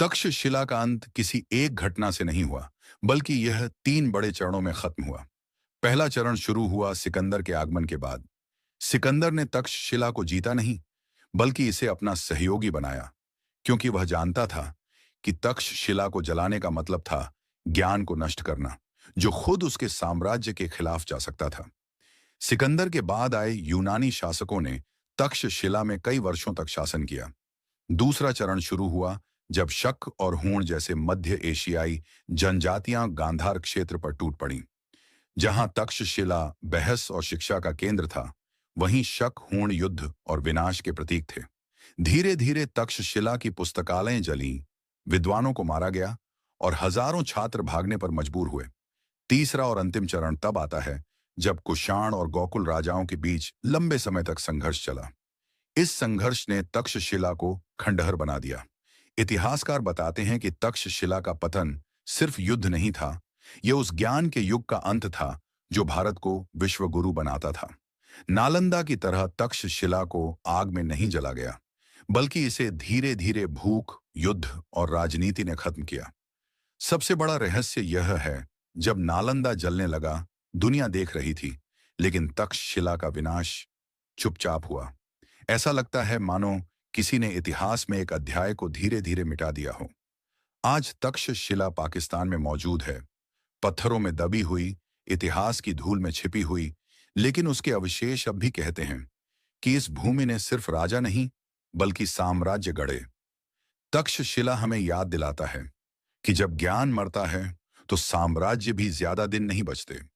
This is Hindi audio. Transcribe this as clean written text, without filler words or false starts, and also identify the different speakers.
Speaker 1: तक्षशिला का अंत किसी एक घटना से नहीं हुआ, बल्कि यह तीन बड़े चरणों में खत्म हुआ। पहला चरण शुरू हुआ सिकंदर के आगमन के बाद। सिकंदर ने तक्षशिला को जीता नहीं, बल्कि इसे अपना सहयोगी बनाया, क्योंकि वह जानता था कि तक्षशिला को जलाने का मतलब था ज्ञान को नष्ट करना, जो खुद उसके साम्राज्य के खिलाफ जा सकता था। सिकंदर के बाद आए यूनानी शासकों ने तक्षशिला में कई वर्षों तक शासन किया। दूसरा चरण शुरू हुआ जब शक और हूण जैसे मध्य एशियाई जनजातियां गांधार क्षेत्र पर टूट पड़ीं। जहां तक्षशिला बहस और शिक्षा का केंद्र था, वहीं शक हूण युद्ध और विनाश के प्रतीक थे। धीरे धीरे तक्षशिला की पुस्तकालयें जलीं, विद्वानों को मारा गया और हजारों छात्र भागने पर मजबूर हुए। तीसरा और अंतिम चरण तब आता है जब कुषाण और गोकुल राजाओं के बीच लंबे समय तक संघर्ष चला। इस संघर्ष ने तक्षशिला को खंडहर बना दिया। इतिहासकार बताते हैं कि तक्षशिला का पतन सिर्फ युद्ध नहीं था, यह उस ज्ञान के युग का अंत था जो भारत को विश्व गुरु बनाता था। नालंदा की तरह तक्षशिला को आग में नहीं जला गया, बल्कि इसे धीरे धीरे भूख, युद्ध और राजनीति ने खत्म किया। सबसे बड़ा रहस्य यह है, जब नालंदा जलने लगा, दुनिया देख रही थी, लेकिन तक्षशिला का विनाश चुपचाप हुआ। ऐसा लगता है मानो किसी ने इतिहास में एक अध्याय को धीरे धीरे मिटा दिया हो। आज तक्षशिला पाकिस्तान में मौजूद है, पत्थरों में दबी हुई, इतिहास की धूल में छिपी हुई, लेकिन उसके अवशेष अब भी कहते हैं कि इस भूमि ने सिर्फ राजा नहीं, बल्कि साम्राज्य गढ़े। तक्षशिला हमें याद दिलाता है कि जब ज्ञान मरता है, तो साम्राज्य भी ज्यादा दिन नहीं बचते।